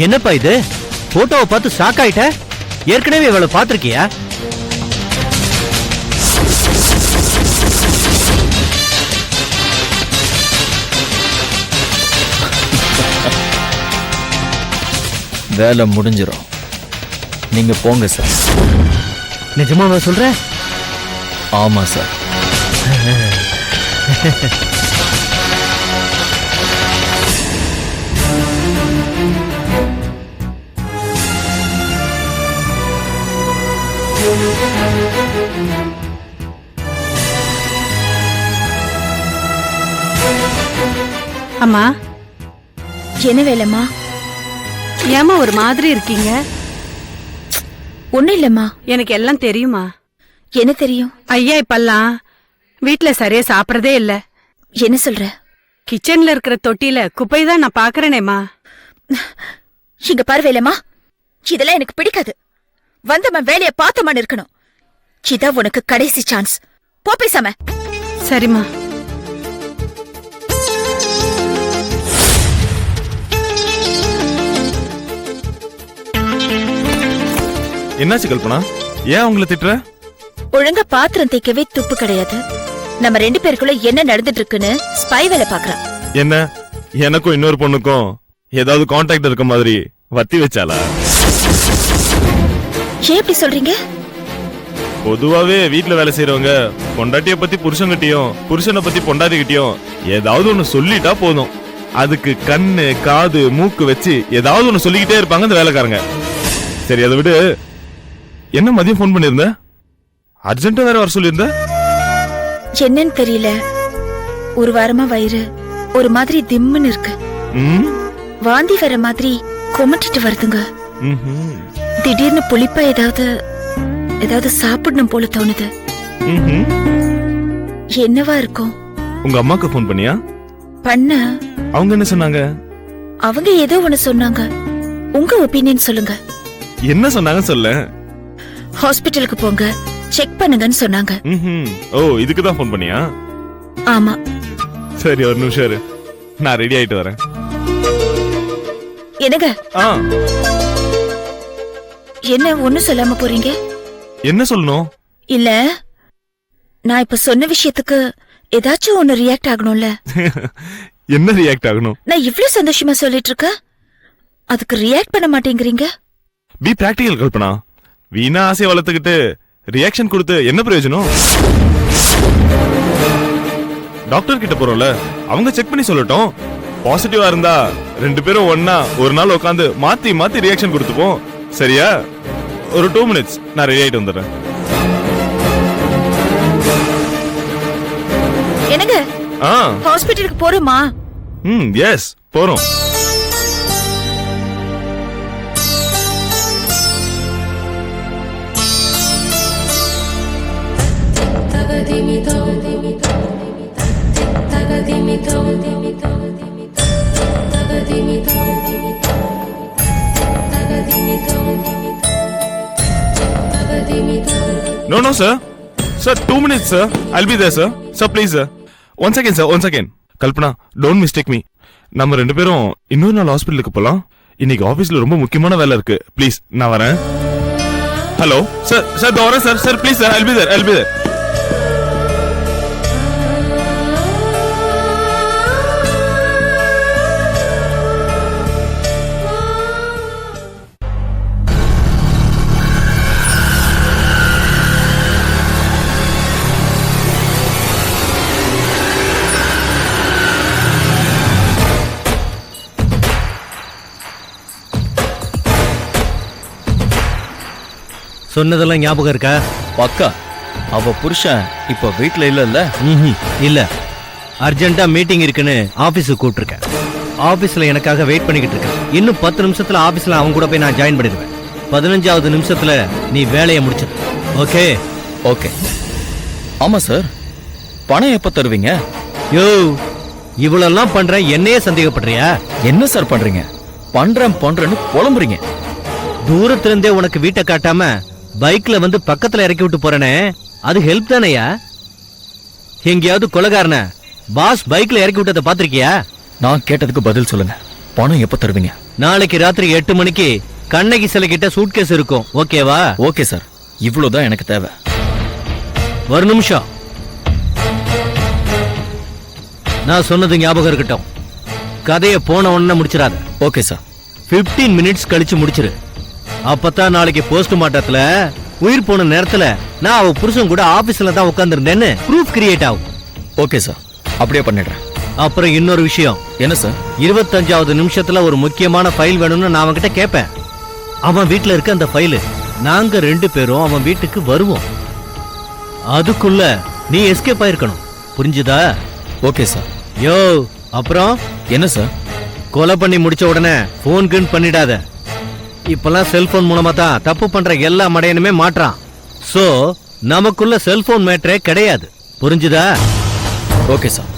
என்னப்பா இது? போட்டோவை பார்த்து ஷாக் ஆயிட்ட? ஏற்கனவே இவளை பார்த்திருக்கியா? வேலை முடிஞ்சிடும், நீங்க போங்க சார். நிஜமாவா சொல்ற? ஆமா சார். அம்மா, என்ன வேலைம்மா? ஏமா ஒரு மாதிரி இருக்கீங்க? ஒண்ணும் இல்லம்மா. எனக்கு எல்லாம் தெரியுமா. என்ன தெரியும்? ஐயா இப்பெல்லாம் வீட்டுல சரியா சாப்பிடறதே இல்ல. என்ன சொல்ற? கிச்சன்ல இருக்கிற தொட்டில குப்பை தான் நான் பாக்குறேனேமா. இங்க பாரு வேலைம்மா, இதெல்லாம் எனக்கு பிடிக்காது. வந்தவன் வேலைய பார்த்தவன் இருக்கணும். இதான் உனக்கு கடைசி சான்ஸ். போ பேசாம. சரிம்மா. என்னாச்சு கல்பனா? ஏன் அவங்கள திட்டுற? ஒழுங்கா பாத்திரம் தேய்க்கவே துப்பு கிடையாது. நம்ம 2 பேருக்குள்ள என்ன நடந்துட்டு இருக்குன்னு ஸ்பை வேலை பாக்குறான். என்ன, எனக்கும் இன்னொரு பொண்ணுக்கும் ஏதாவது கான்டாக்ட் இருக்க மாதிரி வத்தி வச்சாளா? ஏன் இப்படி சொல்றீங்க? பொதுவாவே வீட்டுல வேலை செய்யறவங்க பொண்டாட்டிய பத்தி புருஷன்கிட்டயும் புருஷனை பத்தி பொண்டாட்டிகிட்டயும் ஏதாவது ஒண்ணு சொல்லிட்டா போதும், அதுக்கு கண்ணு காது மூக்கு வச்சு ஏதாவது ஒண்ணு சொல்லிக்கிட்டே இருப்பாங்க இந்த வேலைக்காரங்க. சரி, அதை விடு. என்ன மதியம் போன் பண்ணிருந்த? அர்ஜென்ட்டா வேற வர சொல்லிருந்த? என்னன்னு தெரியல, ஒரு வாரமா வயிறு ஒரு மாதிரி திம்முன்னு இருக்கு. வாந்தி வர மாதிரி கொமட்டிட்டு வருதுங்க. திடீர்னு புளிப்பா ஏதாவது சாப்பிடணும் போல தோணுது. என்னவா இருக்கும்? உங்க அம்மாக்கு போன் பண்ணியா? பண்ண. அவங்க என்ன சொன்னாங்க? அவங்க ஏதோ ஒண்ணு சொன்னாங்க. உங்க ஒப்பீனியன் சொல்லுங்க. என்ன சொன்னாங்க சொல்ல. ஹாஸ்பிட்டலுக்கு போங்க, செக் பண்ணுங்கன்னு சொன்னாங்க. ஓ, இதுக்கு தான் போன் பண்ணியா? ஆமா. சரி, ஒரு நிமிஷம் இரு, நான் ரெடி ஆயிட்டு வரேன். என்னங்க? என்ன ஒண்ணு சொல்லாம போறீங்க? என்ன சொல்லணும்? இல்ல, நான் இப்ப சொன்ன விஷயத்துக்கு ஏதாச்சும் ஒண்ணு ரியாக்ட் ஆகணும்ல. என்ன ரியாக்ட் ஆகணும்? நான் இவ்ளோ சந்தோஷமா சொல்லிட்டு இருக்கேன், அதுக்கு ரியாக்ட் பண்ண மாட்டேங்கிறீங்க. B practical Kalpana. வீணா ஆசையை வளர்த்துக்கிட்டு ரியாக்ஷன் கொடுத்து என்ன பிரயோஜனம்? டாக்டர் கிட்ட போறோம்ல, அவங்க செக் பண்ணி சொல்லட்டும். பாசிட்டிவா இருந்தா 2 பேரும் ஒன்னா ஒரு நாள் உட்காந்து மாத்தி மாத்தி ரியாக்ஷன் கொடுத்துப்போம். சரியா? ஒரு 2 minutes, நான் ரெடி ஆயிட்டு வந்துடுறேன். என்னங்க? ஹாஸ்பிட்டலுக்கு போறோமா? எஸ், போறோம். No, sir. Sir, 2 minutes, sir. I'll be there, sir. Sir, please, sir. One second, sir. One second. Kalpana, don't mistake me. நம்ம 2 பேரும் இன்னொரு நாள் ஹாஸ்பிட்டலுக்கு போலாம். இன்னைக்கு ஆபீஸ்ல ரொம்ப முக்கியமான வேலை இருக்கு. ப்ளீஸ், நான் வரேன். Hello sir. சார் வரேன் sir. Sir please sir, I'll be there. சொன்னதெல்லாம் ஞாபகம் இருக்கா? பக்கா. அவ புருஷன் இப்ப வீட்டுல இல்ல. இல்ல, அர்ஜென்ட்டா மீட்டிங் இருக்குன்னு ஆபீஸுக்கு கூப்பிட்டுருக்கேன். ஆபீஸ்ல எனக்காக வெயிட் பண்ணிக்கிட்டு இருக்கேன். இன்னும் 10 நிமிஷத்துல ஆபீஸ்ல அவங்க கூட போய் நான் ஜாயின் பண்ணிடுவேன். 15வது நிமிஷத்துல நீ வேலையை முடிச்சிடு. ஓகே? ஓகே. ஆமா சார், பணம் எப்ப தருவீங்க? யோ, இவ்வளெல்லாம் பண்றேன், என்னையே சந்தேகப்படுறியா? என்ன சார் பண்றீங்க? பண்றேன்னு புலம்புறீங்க. தூரத்துல இருந்தே உனக்கு வீட்டை காட்டாம பைக்ல வந்து பக்கத்துல இறக்கி விட்டு போறேனே, அது ஹெல்ப் தானையா? எங்கேயாவது கொலைகாரன பாஸ் பைக்ல இறக்கி விட்டதை பாத்திருக்கியா? நான் கேட்டதுக்கு பதில் சொல்லுங்க. பணம் எப்ப தருவீங்க? நாளைக்கு ராத்திரி 8 மணிக்கு கண்ணகி சிலை கிட்ட சூட்கேஸ் இருக்கும், ஓகேவா? ஓகே சார், இவ்வளவுதான் எனக்கு தேவை. ஒரு நிமிஷம், நான் சொன்னது ஞாபகம் இருக்கட்டும். கதையை போன உடனே முடிச்சிடாத. Okay sir. 15 மினிட்ஸ் கழிச்சு முடிச்சிரு. அப்பதான் நாளைக்கு போஸ்ட்மார்ட்டத்துல உயிர் போன நேரத்துல நான் அவ புருஷன் கூட ஆபீஸ்ல தான் உட்கார்ந்திருந்தேன்னு ப்ரூஃப் கிரியேட் ஆகும். ஓகே சார், அப்படியே பண்ணிடுறேன். அப்புறம் இன்னொரு விஷயம், என்ன சார்? 25வது நிமிஷத்துல ஒரு முக்கியமான ஃபைல் வேணும்னு நான் அவன்கிட்ட கேட்பேன். அவன் வீட்டுல இருக்க அந்த ஃபைலு நாங்க 2 பேரும் அவன் வீட்டுக்கு வருவோம். அதுக்குள்ள நீ எஸ்கேப் ஆயிருக்கணும், புரிஞ்சுதா? Okay sir. யோ, அப்புறம் என்ன சார்? கொலை பண்ணி முடிச்ச உடனே போன் கின் பண்ணிடாத. இப்பெல்லாம் செல்போன் மூலமா தான் தப்பு பண்ற எல்லா மடையனுமே மாட்றான். சோ நமக்குள்ள செல்போன் மேட்டரே கிடையாது, புரிஞ்சுதா? Okay sir.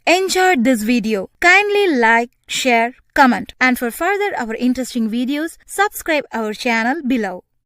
enjoyed this video, kindly like, share, comment, and for further our interesting videos, subscribe our channel below.